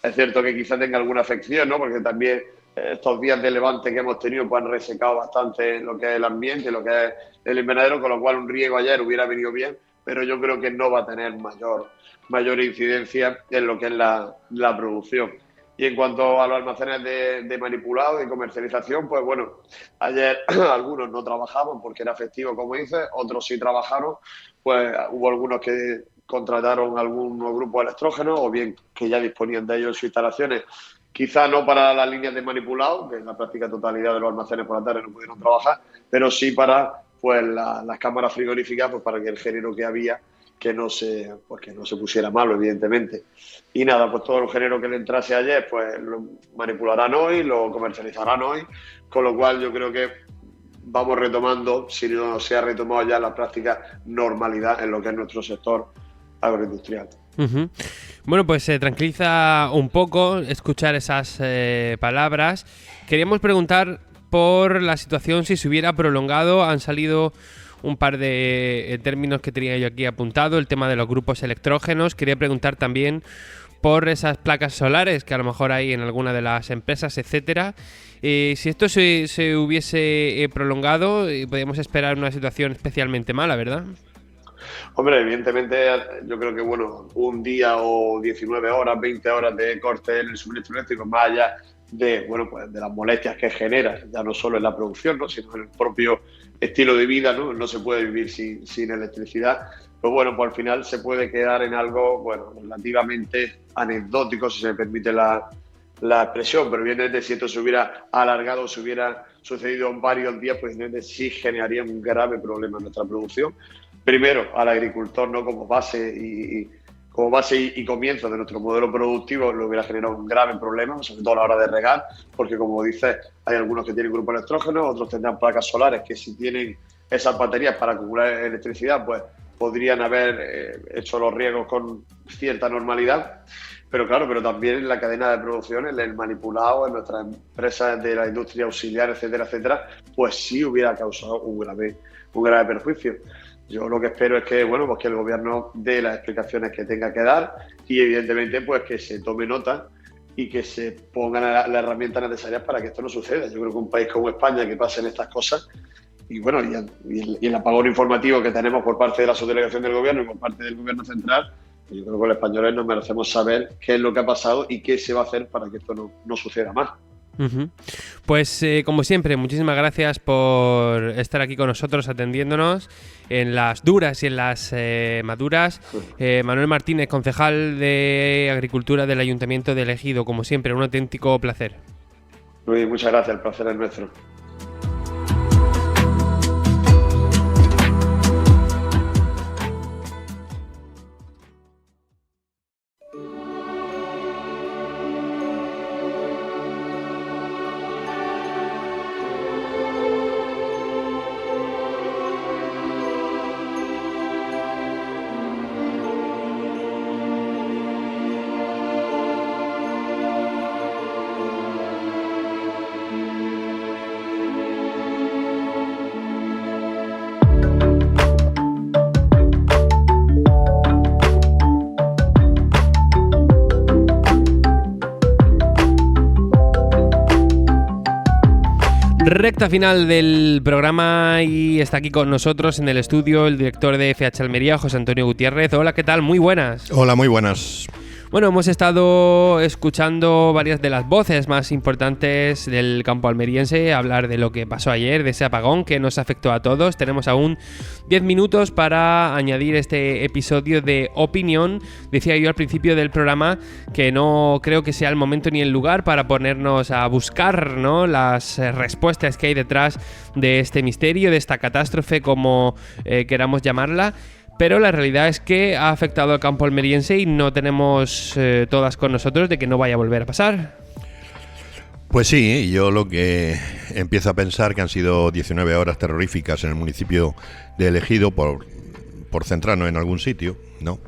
Es cierto que quizá tenga alguna afección, ¿no?, porque también estos días de levante que hemos tenido pues han resecado bastante lo que es el ambiente, lo que es el invernadero, con lo cual un riego ayer hubiera venido bien, pero yo creo que no va a tener mayor incidencia en lo que es la producción. Y en cuanto a los almacenes de manipulado, de comercialización, pues ayer algunos no trabajaban porque era festivo, como dices, otros sí trabajaron, pues hubo algunos que contrataron algunos grupos electrógenos o bien que ya disponían de ellos en sus instalaciones, quizá no para las líneas de manipulado, que en la práctica totalidad de los almacenes por la tarde no pudieron trabajar, pero sí para las cámaras frigoríficas, pues para que el género que había que no se pusiera malo, evidentemente. Y nada, pues todo el género que le entrase ayer, pues lo manipularán hoy, lo comercializarán hoy, con lo cual yo creo que vamos retomando, si no se ha retomado ya la práctica normalidad en lo que es nuestro sector agroindustrial. Uh-huh. Bueno, pues se tranquiliza un poco escuchar esas palabras. Queríamos preguntar por la situación, si se hubiera prolongado. Han salido un par de términos que tenía yo aquí apuntado, el tema de los grupos electrógenos. Quería preguntar también por esas placas solares que a lo mejor hay en alguna de las empresas, etcétera. Si esto se hubiese prolongado, podríamos esperar una situación especialmente mala, ¿verdad? Hombre, evidentemente yo creo que un día o 19 horas, 20 horas de corte en el suministro eléctrico, más allá de las molestias que genera, ya no solo en la producción, ¿no?, sino en el propio estilo de vida, no se puede vivir sin electricidad. Pues pues al final se puede quedar en algo relativamente anecdótico, si se me permite la expresión, pero evidentemente si esto se hubiera alargado, se hubiera sucedido en varios días, pues evidentemente sí generaría un grave problema en nuestra producción. Primero, al agricultor, ¿no?, como base base y comienzo de nuestro modelo productivo, lo hubiera generado un grave problema, sobre todo a la hora de regar, porque como dices, hay algunos que tienen grupo electrógeno, otros tendrán placas solares que si tienen esas baterías para acumular electricidad, pues podrían haber hecho los riegos con cierta normalidad. Pero claro, pero también en la cadena de producción, en el manipulado, en nuestras empresas de la industria auxiliar, etcétera, etcétera, pues sí hubiera causado un grave perjuicio. Yo lo que espero es que, bueno, pues que el gobierno dé las explicaciones que tenga que dar y evidentemente pues que se tome nota y que se pongan las herramientas necesarias para que esto no suceda. Yo creo que un país como España que pasen estas cosas y bueno, y el apagón informativo que tenemos por parte de la subdelegación del gobierno y por parte del gobierno central, yo creo que los españoles nos merecemos saber qué es lo que ha pasado y qué se va a hacer para que esto no suceda más. Pues como siempre, muchísimas gracias por estar aquí con nosotros atendiéndonos en las duras y en las maduras. Manuel Martínez, concejal de Agricultura del Ayuntamiento de Ejido, como siempre, un auténtico placer. Luis, muchas gracias, el placer es nuestro. Recta final del programa y está aquí con nosotros en el estudio el director de FH Almería, José Antonio Gutiérrez. Hola, ¿qué tal? Muy buenas. Hola, muy buenas. Bueno, hemos estado escuchando varias de las voces más importantes del campo almeriense, hablar de lo que pasó ayer, de ese apagón que nos afectó a todos. Tenemos aún 10 minutos para añadir este episodio de opinión. Decía yo al principio del programa que no creo que sea el momento ni el lugar para ponernos a buscar, ¿no?, las respuestas que hay detrás de este misterio, de esta catástrofe, como queramos llamarla. Pero la realidad es que ha afectado al campo almeriense y no tenemos todas con nosotros de que no vaya a volver a pasar. Pues sí, yo lo que empiezo a pensar que han sido 19 horas terroríficas en el municipio de Ejido, por centrarnos en algún sitio, ¿no?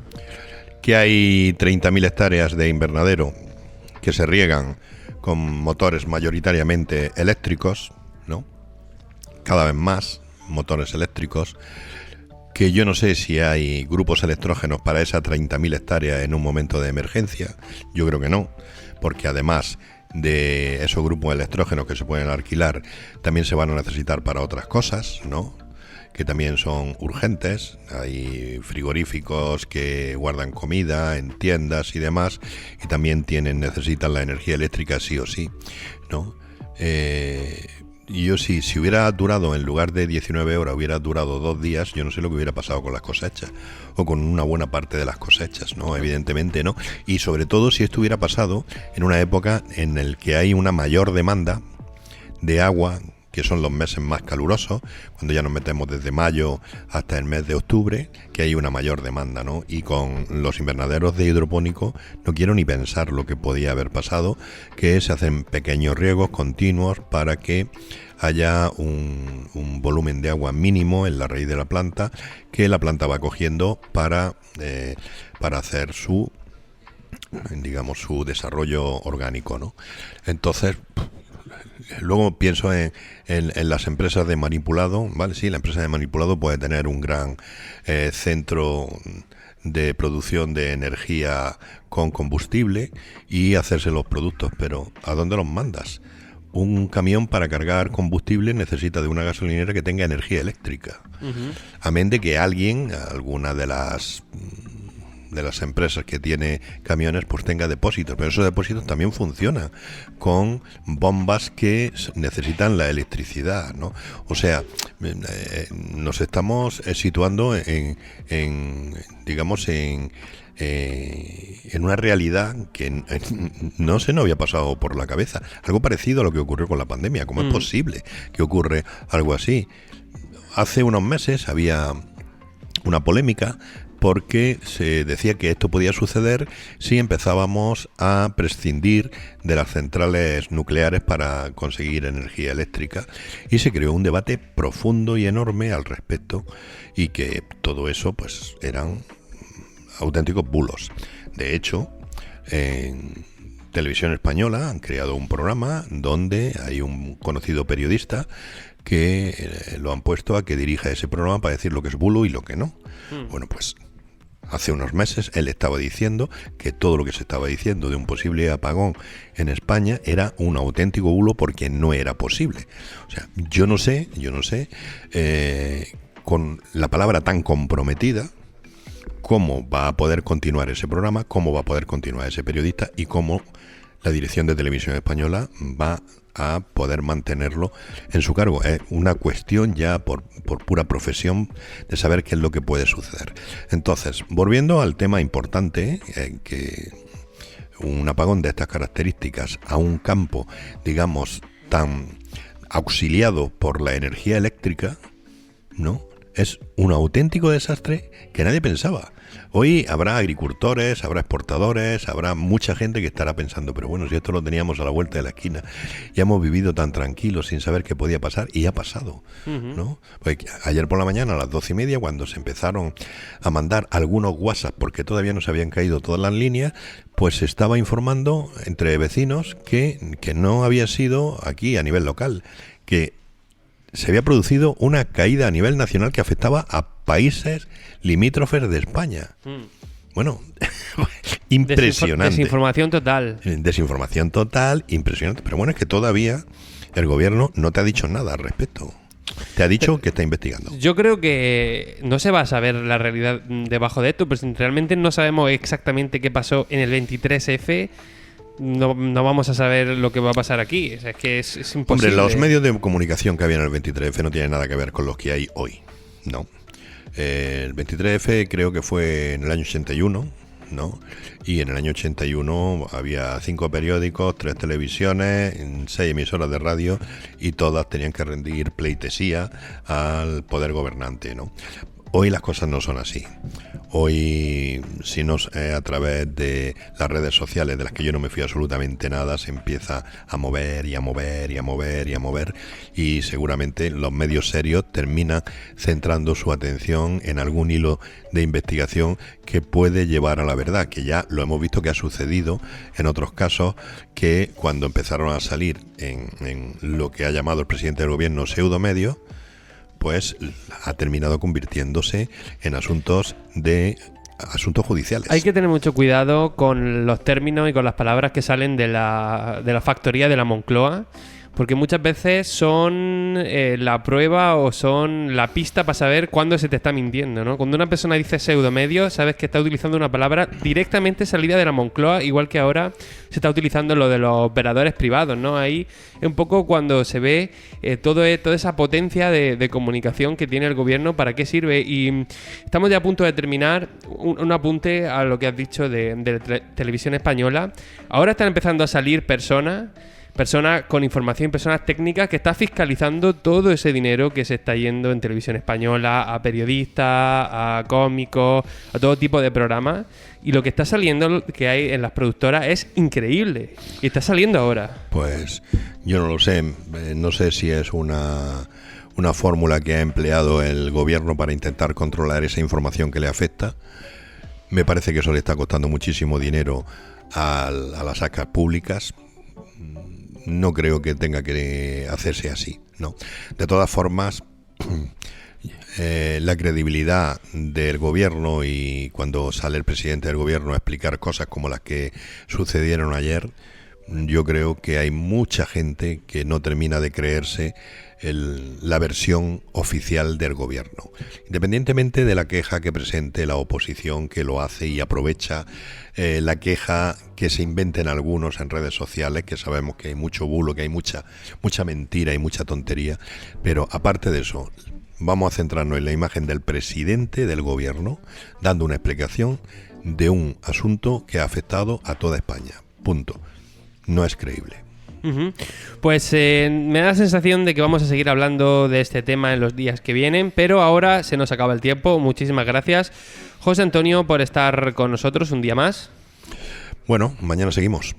Que hay 30.000 hectáreas de invernadero que se riegan con motores mayoritariamente eléctricos, ¿no? Cada vez más motores eléctricos, que yo no sé si hay grupos electrógenos para esas 30.000 hectáreas en un momento de emergencia. Yo creo que no, porque además de esos grupos electrógenos que se pueden alquilar, también se van a necesitar para otras cosas, ¿no?, que también son urgentes. Hay frigoríficos que guardan comida en tiendas y demás, y también necesitan la energía eléctrica sí o sí, ¿no? Y yo si hubiera durado, en lugar de 19 horas, hubiera durado 2 días, yo no sé lo que hubiera pasado con las cosechas, o con una buena parte de las cosechas, ¿no? Evidentemente no. Y sobre todo si esto hubiera pasado en una época en la que hay una mayor demanda de agua, que son los meses más calurosos, cuando ya nos metemos desde mayo hasta el mes de octubre, que hay una mayor demanda, ¿no? Y con los invernaderos de hidropónico no quiero ni pensar lo que podía haber pasado, que se hacen pequeños riegos continuos para que haya un volumen de agua mínimo en la raíz de la planta, que la planta va cogiendo para hacer su desarrollo orgánico, ¿no? Entonces, luego pienso en las empresas de manipulado, ¿vale? Sí, la empresa de manipulado puede tener un gran centro de producción de energía con combustible y hacerse los productos, pero ¿a dónde los mandas? Un camión para cargar combustible necesita de una gasolinera que tenga energía eléctrica. Amén de que alguna de las empresas que tiene camiones, pues tenga depósitos, pero esos depósitos también funcionan con bombas que necesitan la electricidad, ¿no? O sea, nos estamos situando en una realidad que no se nos había pasado por la cabeza. Algo parecido a lo que ocurrió con la pandemia. ¿Cómo es posible que ocurre algo así? Hace unos meses había una polémica porque se decía que esto podía suceder si empezábamos a prescindir de las centrales nucleares para conseguir energía eléctrica, y se creó un debate profundo y enorme al respecto, y que todo eso pues eran auténticos bulos. De hecho, en Televisión Española han creado un programa donde hay un conocido periodista que lo han puesto a que dirija ese programa para decir lo que es bulo y lo que no. Bueno, pues hace unos meses él estaba diciendo que todo lo que se estaba diciendo de un posible apagón en España era un auténtico bulo porque no era posible. O sea, yo no sé, con la palabra tan comprometida, cómo va a poder continuar ese programa, cómo va a poder continuar ese periodista y cómo la dirección de Televisión Española va a poder mantenerlo en su cargo. Es una cuestión ya por pura profesión de saber qué es lo que puede suceder. Entonces, volviendo al tema importante, que un apagón de estas características a un campo, digamos, tan auxiliado por la energía eléctrica, ¿no?, es un auténtico desastre que nadie pensaba. Hoy habrá agricultores, habrá exportadores, habrá mucha gente que estará pensando, pero bueno, si esto lo teníamos a la vuelta de la esquina, ya hemos vivido tan tranquilos sin saber qué podía pasar, y ha pasado, ¿no? Pues ayer por la mañana a las 12:30, cuando se empezaron a mandar algunos WhatsApp, porque todavía no se habían caído todas las líneas, pues se estaba informando entre vecinos que no había sido aquí a nivel local, que se había producido una caída a nivel nacional que afectaba a países limítrofes de España. Bueno, impresionante. Desinformación total. Desinformación total, impresionante. Pero bueno, es que todavía el gobierno no te ha dicho nada al respecto. Te ha dicho que está investigando. Yo creo que no se va a saber la realidad debajo de esto, pues realmente no sabemos exactamente qué pasó en el 23F. No vamos a saber lo que va a pasar aquí. O sea, es que es imposible. Hombre, los medios de comunicación que había en el 23F no tienen nada que ver con los que hay hoy. No. El 23F creo que fue en el año 81, ¿no? Y en el año 81 había 5 periódicos, 3 televisiones, 6 emisoras de radio, y todas tenían que rendir pleitesía al poder gobernante, ¿no? Hoy las cosas no son así. Hoy, si no a través de las redes sociales, de las que yo no me fío absolutamente nada, se empieza a mover y a mover y a mover y a mover, y seguramente los medios serios terminan centrando su atención en algún hilo de investigación que puede llevar a la verdad, que ya lo hemos visto que ha sucedido en otros casos, que cuando empezaron a salir en lo que ha llamado el presidente del gobierno pseudomedios, pues ha terminado convirtiéndose en asuntos judiciales. Hay que tener mucho cuidado con los términos y con las palabras que salen de la factoría de la Moncloa, porque muchas veces son la prueba o son la pista para saber cuándo se te está mintiendo, ¿no? Cuando una persona dice pseudomedio, sabes que está utilizando una palabra directamente salida de la Moncloa, igual que ahora se está utilizando lo de los operadores privados, ¿no? Ahí es un poco cuando se ve toda esa potencia de comunicación que tiene el gobierno, para qué sirve. Y estamos ya a punto de terminar. Un apunte a lo que has dicho de Televisión Española. Ahora están empezando a salir personas con información, personas técnicas que están fiscalizando todo ese dinero que se está yendo en Televisión Española a periodistas, a cómicos, a todo tipo de programas. Y lo que está saliendo, que hay en las productoras, es increíble. Y está saliendo ahora. Pues yo no lo sé. No sé si es una fórmula que ha empleado el gobierno para intentar controlar esa información que le afecta. Me parece que eso le está costando muchísimo dinero a las arcas públicas. No creo que tenga que hacerse así, ¿no? De todas formas, la credibilidad del gobierno, y cuando sale el presidente del gobierno a explicar cosas como las que sucedieron ayer, yo creo que hay mucha gente que no termina de creerse la versión oficial del gobierno, independientemente de la queja que presente la oposición, que lo hace y aprovecha la queja que se inventen algunos en redes sociales, que sabemos que hay mucho bulo, que hay mucha mentira y mucha tontería. Pero aparte de eso, vamos a centrarnos en la imagen del presidente del gobierno dando una explicación de un asunto que ha afectado a toda España. Punto. No es creíble. Pues me da la sensación de que vamos a seguir hablando de este tema en los días que vienen, pero ahora se nos acaba el tiempo. Muchísimas gracias, José Antonio, por estar con nosotros un día más. Bueno, mañana seguimos.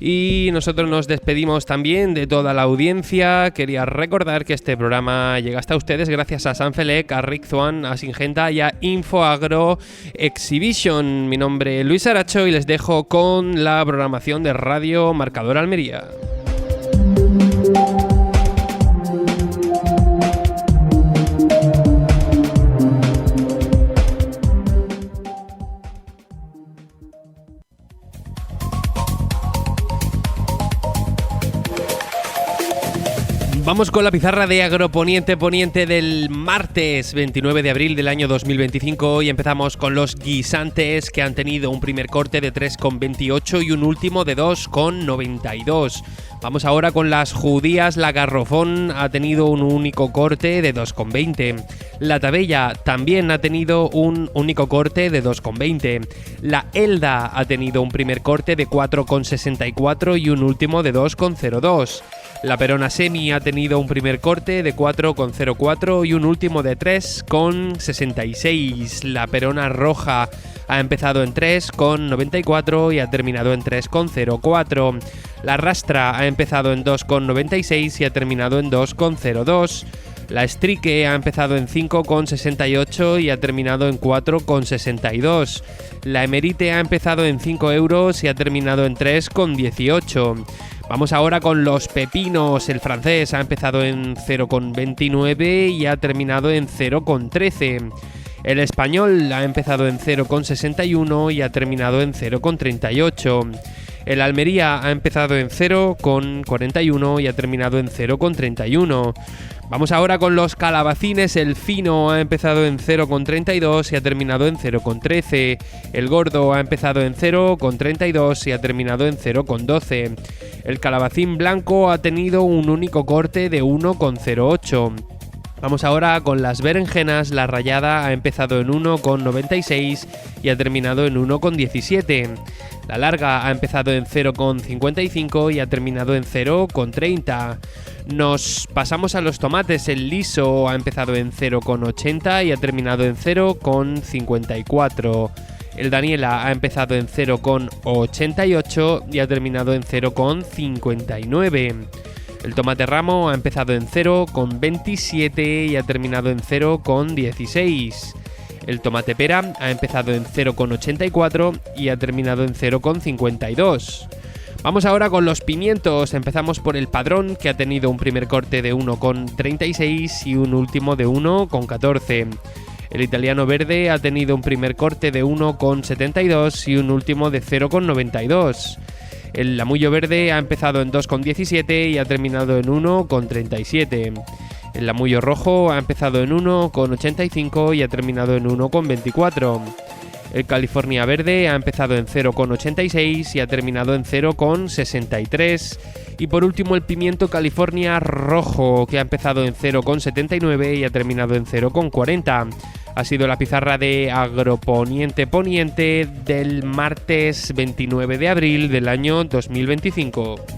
Y nosotros nos despedimos también de toda la audiencia. Quería recordar que este programa llega hasta ustedes gracias a Sanfelec, a Rigzuan, a Singenta y a Infoagro Exhibition. Mi nombre es Luis Aracho y les dejo con la programación de Radio Marcador Almería. Vamos con la pizarra de Agroponiente Poniente del martes 29 de abril del año 2025 y empezamos con los guisantes, que han tenido un primer corte de 3,28 y un último de 2,92. Vamos ahora con las judías. La garrofón ha tenido un único corte de 2,20. La tabella también ha tenido un único corte de 2,20. La elda ha tenido un primer corte de 4,64 y un último de 2,02. La perona semi ha tenido un primer corte de 4,04 y un último de 3,66. La perona roja ha empezado en 3,94 y ha terminado en 3,04. La rastra ha empezado en 2,96 y ha terminado en 2,02. La Strike ha empezado en 5,68 y ha terminado en 4,62. La Emerite ha empezado en 5 euros y ha terminado en 3,18. Vamos ahora con los pepinos. El francés ha empezado en 0,29 y ha terminado en 0,13. El español ha empezado en 0,61 y ha terminado en 0,38. El Almería ha empezado en 0,41 y ha terminado en 0,31. Vamos ahora con los calabacines. El fino ha empezado en 0,32 y ha terminado en 0,13. El gordo ha empezado en 0,32 y ha terminado en 0,12. El calabacín blanco ha tenido un único corte de 1,08. Vamos ahora con las berenjenas. La rallada ha empezado en 1,96 y ha terminado en 1,17. La larga ha empezado en 0,55 y ha terminado en 0,30. Nos pasamos a los tomates. El liso ha empezado en 0,80 y ha terminado en 0,54. El Daniela ha empezado en 0,88 y ha terminado en 0,59. El tomate ramo ha empezado en 0,27 y ha terminado en 0,16. El tomate pera ha empezado en 0,84 y ha terminado en 0,52. Vamos ahora con los pimientos. Empezamos por el padrón, que ha tenido un primer corte de 1,36 y un último de 1,14. El italiano verde ha tenido un primer corte de 1,72 y un último de 0,92. El lamullo verde ha empezado en 2,17 y ha terminado en 1,37. El lamullo rojo ha empezado en 1,85 y ha terminado en 1,24. El California verde ha empezado en 0,86 y ha terminado en 0,63. Y por último el pimiento California rojo, que ha empezado en 0,79 y ha terminado en 0,40. Ha sido la pizarra de Agroponiente Poniente del martes 29 de abril del año 2025.